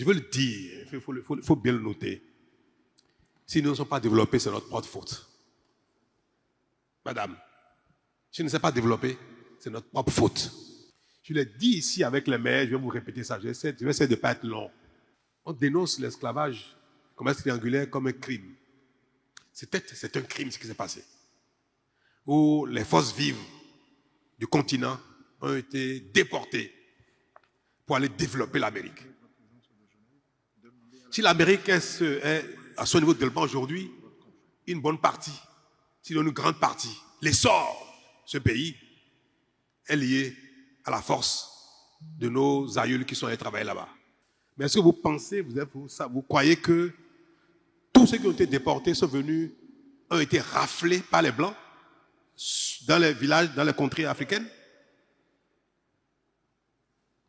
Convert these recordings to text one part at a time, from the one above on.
Je veux le dire, il faut bien le noter. Si nous ne sommes pas développés, c'est notre propre faute. Madame, si nous ne sommes pas développés, c'est notre propre faute. Je l'ai dit ici avec les maires, je vais vous répéter ça, je vais essayer de ne pas être long. On dénonce l'esclavage, le commerce triangulaire comme un crime. C'est un crime ce qui s'est passé. Où les forces vives du continent ont été déportées pour aller développer l'Amérique. Si l'Amérique est à son niveau de développement aujourd'hui, une bonne partie, sinon une grande partie, l'essor de ce pays est lié à la force de nos aïeuls qui sont allés travailler là-bas. Mais est-ce que vous pensez, vous croyez que tous ceux qui ont été déportés sont venus, ont été raflés par les Blancs dans les villages, dans les contrées africaines?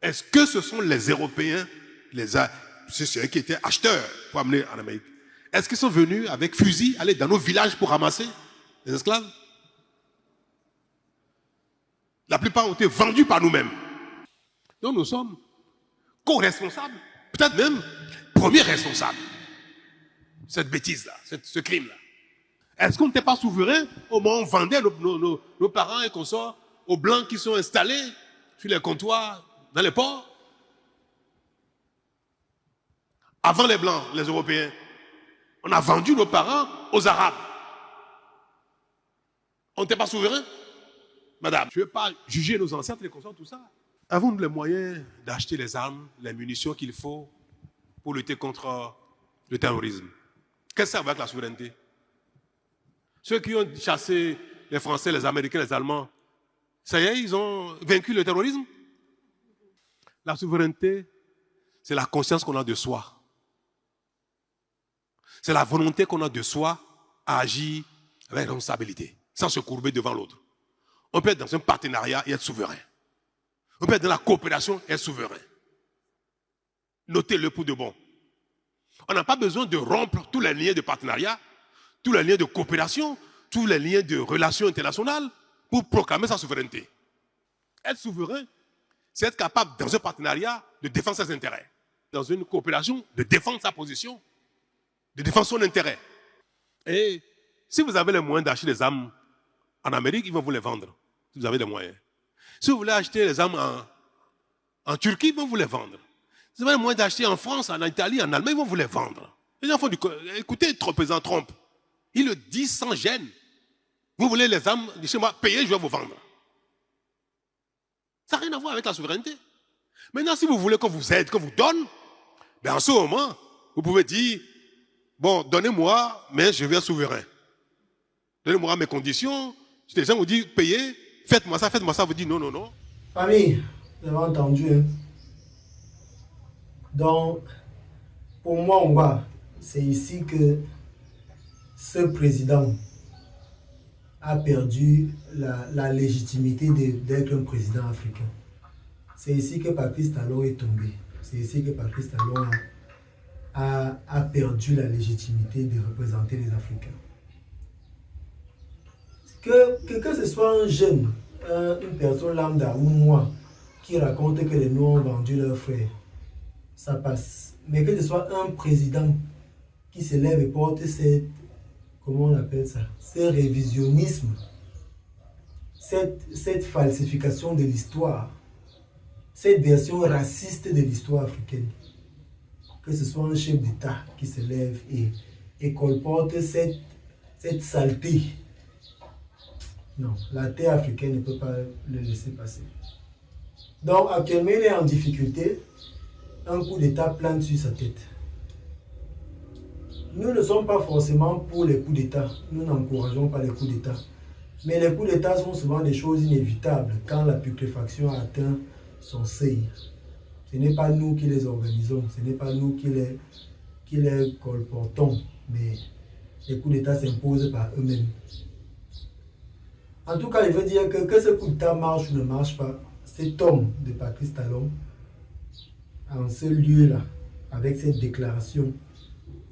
Est-ce que ce sont les Européens, ceux qui étaient acheteurs pour amener en Amérique? Est-ce qu'ils sont venus avec fusil, aller dans nos villages pour ramasser les esclaves? La plupart ont été vendus par nous-mêmes. Donc nous sommes co-responsables, peut-être même premiers responsables de cette bêtise-là, ce crime-là. Est-ce qu'on n'était pas souverain au moment où on vendait nos parents et consorts aux Blancs qui sont installés sur les comptoirs, dans les ports? Avant les Blancs, les Européens, on a vendu nos parents aux Arabes. On n'était pas souverain? Madame, je ne veux pas juger nos ancêtres, les consorts, tout ça. Avons-nous les moyens d'acheter les armes, les munitions qu'il faut pour lutter contre le terrorisme? Qu'est-ce que ça va avec la souveraineté? Ceux qui ont chassé les Français, les Américains, les Allemands, ça y est, ils ont vaincu le terrorisme? La souveraineté, c'est la conscience qu'on a de soi. C'est la volonté qu'on a de soi à agir avec responsabilité, sans se courber devant l'autre. On peut être dans un partenariat et être souverain. On peut être dans la coopération et être souverain. Notez-le pour de bon. On n'a pas besoin de rompre tous les liens de partenariat, tous les liens de coopération, tous les liens de relations internationales pour proclamer sa souveraineté. Être souverain, c'est être capable, dans un partenariat, de défendre ses intérêts. Dans une coopération, de défendre sa position, de défendre son intérêt. Et si vous avez les moyens d'acheter des armes en Amérique, ils vont vous les vendre. Si vous avez les moyens. Si vous voulez acheter les armes en Turquie, ils vont vous les vendre. Si vous avez les moyens d'acheter en France, en Italie, en Allemagne, ils vont vous les vendre. Les gens font écoutez, le président Trump, il le dit sans gêne. Vous voulez les armes de chez moi, payez, je vais vous vendre. Ça n'a rien à voir avec la souveraineté. Maintenant, si vous voulez qu'on vous aide, qu'on vous donne, ben en ce moment, vous pouvez dire, bon, donnez-moi, mais je viens souverain. Donnez-moi mes conditions. Si les gens vous disent, payez, faites-moi ça, vous dites non, non, non. Famille, vous avez entendu. Hein? Donc, pour moi, on va. C'est ici que ce président a perdu la légitimité d'être un président africain. C'est ici que Patrice Talon est tombé. C'est ici que Patrice Talon a perdu la légitimité de représenter les Africains. Que ce soit un jeune, une personne lambda ou moi qui raconte que les Noirs ont vendu leurs frères, ça passe. Mais que ce soit un président qui se lève et porte comment on appelle ça, ce révisionnisme, cette falsification de l'histoire, cette version raciste de l'histoire africaine. Que ce soit un chef d'État qui se lève et colporte cette saleté. Non, la terre africaine ne peut pas le laisser passer. Donc actuellement, il est en difficulté. Un coup d'État plane sur sa tête. Nous ne sommes pas forcément pour les coups d'État. Nous n'encourageons pas les coups d'État. Mais les coups d'État sont souvent des choses inévitables quand la putréfaction a atteint son seuil. Ce n'est pas nous qui les organisons, ce n'est pas nous qui les colportons, mais les coups d'État s'imposent par eux-mêmes. En tout cas, il veut dire que ce coup d'État marche ou ne marche pas, cet homme de Patrice Talon, en ce lieu-là, avec cette déclaration,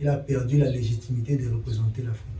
il a perdu la légitimité de représenter l'Afrique.